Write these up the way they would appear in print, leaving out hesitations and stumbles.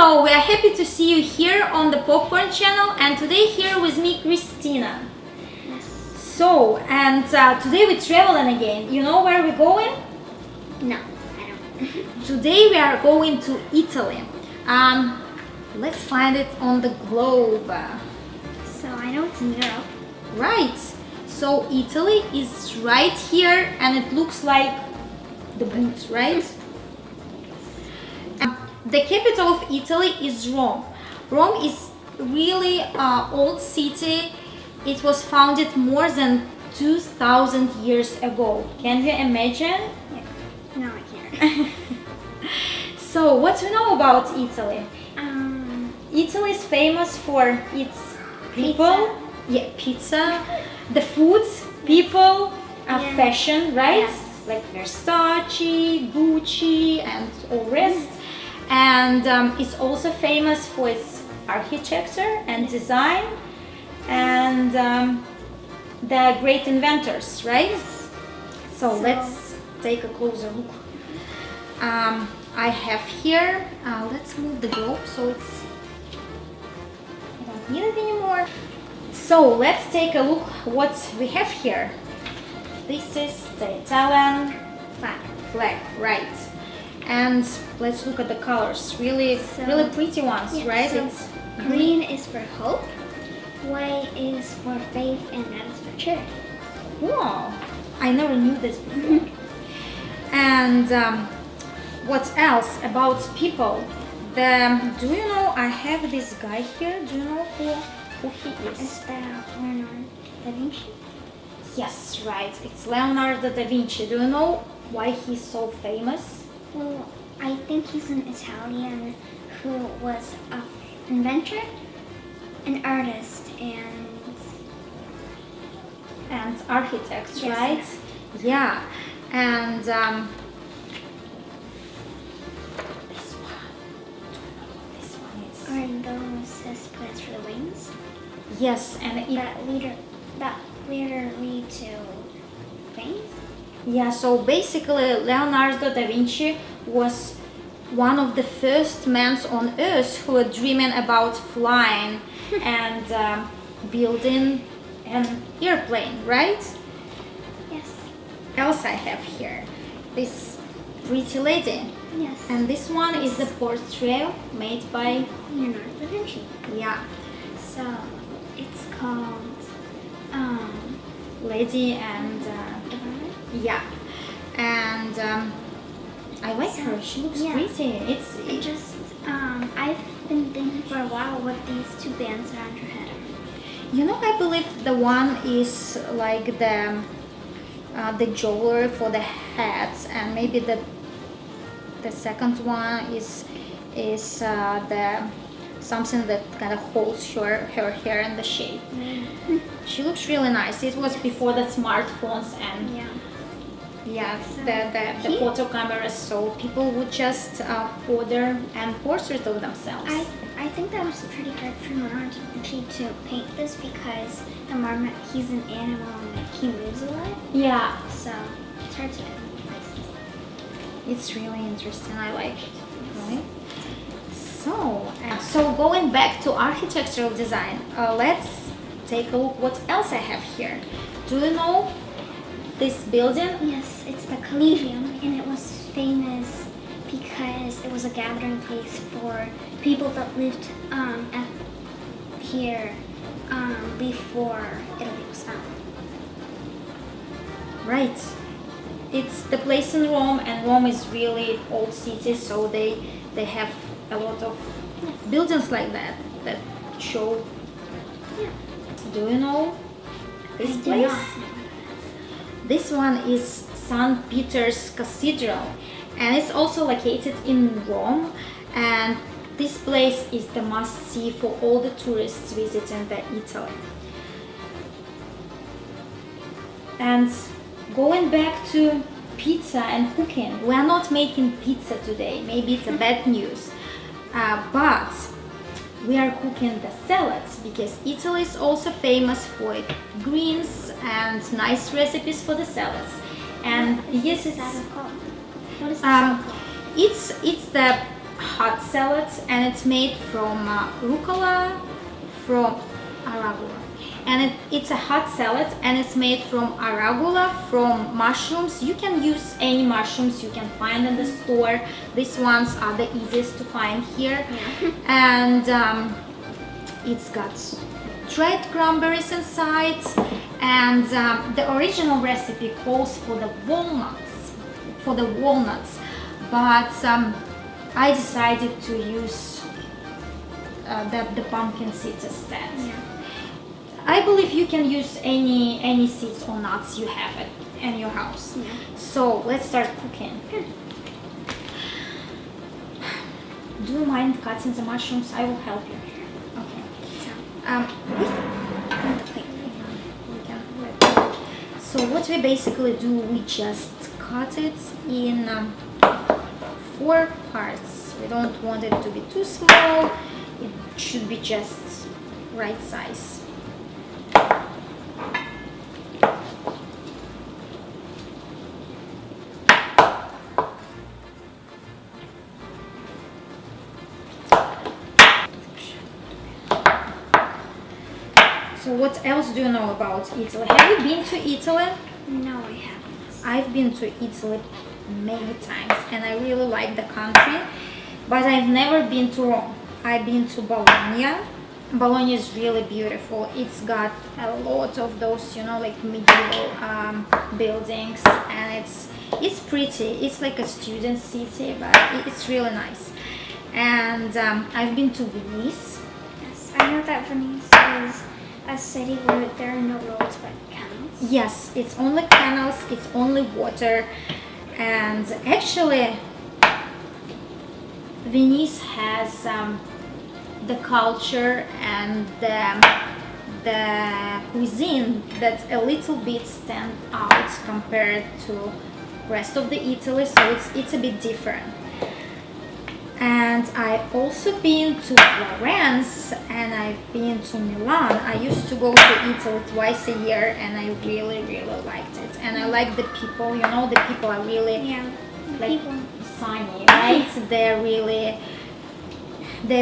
Hello, we are happy to see you here on the Popcorn channel, and today here with me, Christina. Yes. So, and today we're traveling again. You know where we're going? No, I don't. Today we are going to Italy. Let's find it on the globe. So I know it's in Europe. Right. So Italy is right here, and it looks like the boot, right? The capital of Italy is Rome. Rome is really old city. It was founded more than 2,000 years ago. Can you imagine? Yeah. No, I can't. So, what do you know about Italy? Italy is famous for its people. Pizza. Yeah, pizza. The foods, people, Yeah. fashion, right? Yes. Like Versace, Gucci, and all rest. And it's also famous for its architecture and design, and the great inventors, right? So let's take a closer look. I have here, let's move the globe so I don't need it anymore. So let's take a look what we have here. This is the Italian flag, right? And let's look at the colors. Really pretty ones, yeah, right? so It's green is for hope, white is for faith, and red is for charity. wow. I never knew this before. And what else about people? Do you know? I have this guy here. Do you know who he is? Is that Leonardo da Vinci? Yes, right. It's Leonardo da Vinci. Do you know why he's so famous? Well, I think he's an Italian who was an inventor, an artist, and architect, Yes, right? Yeah, and this one is. are those his plans for the wings? Yes, and it, That later lead to things? yeah. So basically, Leonardo da Vinci was one of the first men on Earth who were dreaming about flying and building an airplane, right? Yes. Else I have here this pretty lady, Yes. and this one is the portrait made by Leonardo da Vinci. yeah, So it's called lady, and Divine? yeah, and I like her. She looks Yeah. pretty. It just I've been thinking for a while what these two bands around her head are. You know, I believe the one is like the jewelry for the hats, and maybe the second one is the something that kind of holds her hair in the shape. She looks really nice. It was before the smartphones and Yeah. the photo cameras, so people would just order and portrait of themselves. I think that was pretty hard for Leonardo da Vinci to paint this because the marmot, he's an animal and he moves a lot. Yeah, So it's hard to place. it's really interesting. I like it. Right? So going back to architectural design, let's take a look what else I have here. Do you know this building? Yes, it's the Collegium, and it was famous because it was a gathering place for people that lived here before Italy was founded. Right. It's the place in Rome, and Rome is really old city, so they have a lot of buildings like that show. Yeah. Do you know this I do place? not. This one is St. Peter's Cathedral, and it's also located in Rome, and this place is the must-see for all the tourists visiting Italy. And going back to pizza and cooking, we are not making pizza today. Maybe it's a bad news, but we are cooking the salads because Italy is also famous for greens and nice recipes for the salads. And yes, it's What is that called? it's the hot salad, and it's made from rucola, from aragula. And it's a hot salad, and it's made from aragula, from mushrooms. You can use any mushrooms you can find in the store. These ones are the easiest to find here. And it's got dried cranberries inside, and the original recipe calls for the walnuts, but I decided to use the pumpkin seeds instead. I believe you can use any seeds or nuts you have in your house. So let's start cooking. Do you mind cutting the mushrooms? I will help you. Okay. So what we basically do, we just cut it in 4 parts. We don't want it to be too small. It should be just right size. So what else do you know about Italy? Have you been to Italy? No, I haven't. I've been to Italy many times and I really like the country, but I've never been to Rome. I've been to Bologna. Bologna is really beautiful. It's got a lot of those, like medieval buildings, and it's pretty. It's like a student city, but it's really nice. And I've been to Venice. Yes, I know that Venice is a city where there are no roads but canals. Yes, it's only canals, it's only water, and actually Venice has the culture and the cuisine that a little bit stand out compared to rest of the Italy, so it's a bit different. And I've also been to Florence and I've been to Milan. I used to go to Italy twice a year and I really, really liked it. And I like the people, the people are really sunny, right? They're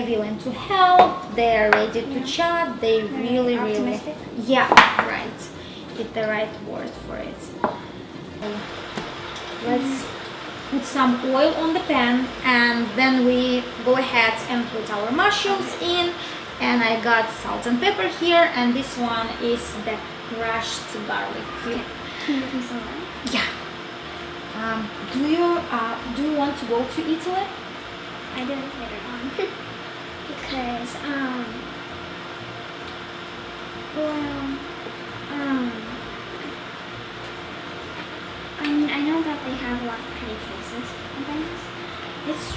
willing to help, they're ready to chat, they really, optimistic. Yeah, right. It's the right word for it. Let's put some oil on the pan, and then we go ahead and put our mushrooms in. And I got salt and pepper here, and this one is the crushed garlic. Can you give me some of that? Yeah. Do you want to go to Italy? I do later on. Because, I know that they have a lot of pretty places and things. It's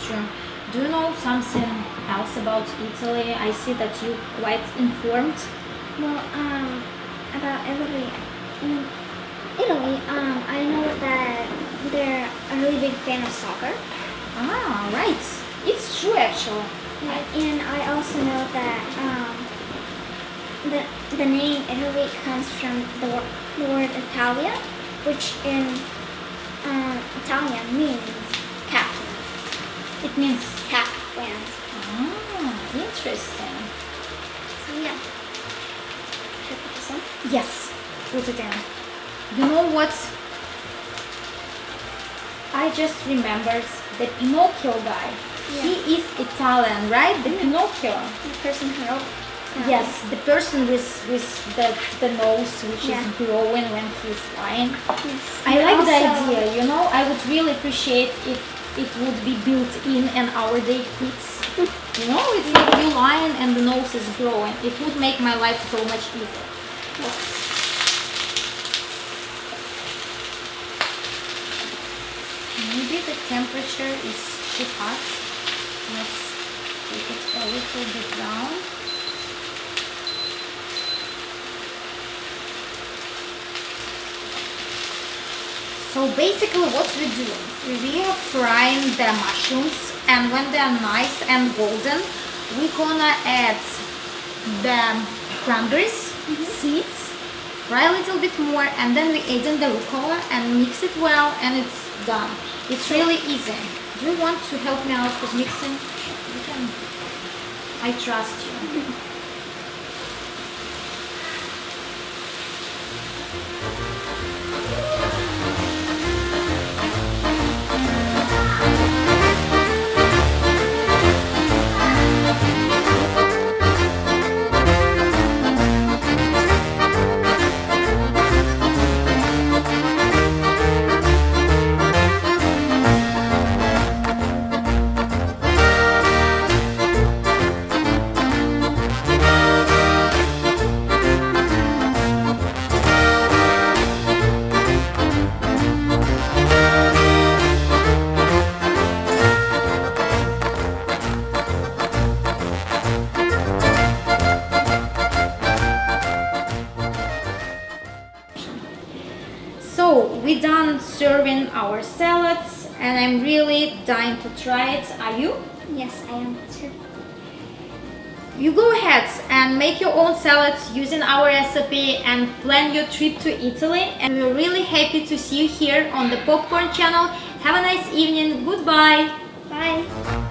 true. Do you know something else about Italy? I see that you're quite informed. Well, about Italy, I know that they're a really big fan of soccer. Ah, right. It's true actually. And I also know that the name Italy comes from the word Italia, which in Italian means captain. It means Cap land. ah, interesting. So yeah. Should I put this in? Yes, put it in. You know what? I just remembered the Pinocchio guy. Yeah. He is Italian, right? The Pinocchio. The person who wrote. Yes, the person with the nose which Yeah. is growing when he's flying. Yes. I And like the also- idea, I would really appreciate if it would be built in our day kits. It's like you lying and the nose is growing. It would make my life so much easier. Maybe the temperature is too hot. Let's take it a little bit down. So basically what we're doing, we are frying the mushrooms, and when they're nice and golden, we're gonna add the cranberries, seeds, fry a little bit more, and then we add in the rucola and mix it well, and it's done. It's really easy. Do you want to help me out with mixing? You can. I trust you. So we're done serving our salads and I'm really dying to try it. Are you? Yes, I am too. You go ahead and make your own salads using our recipe and plan your trip to Italy. And we're really happy to see you here on the Popcorn channel. Have a nice evening. Goodbye. Bye.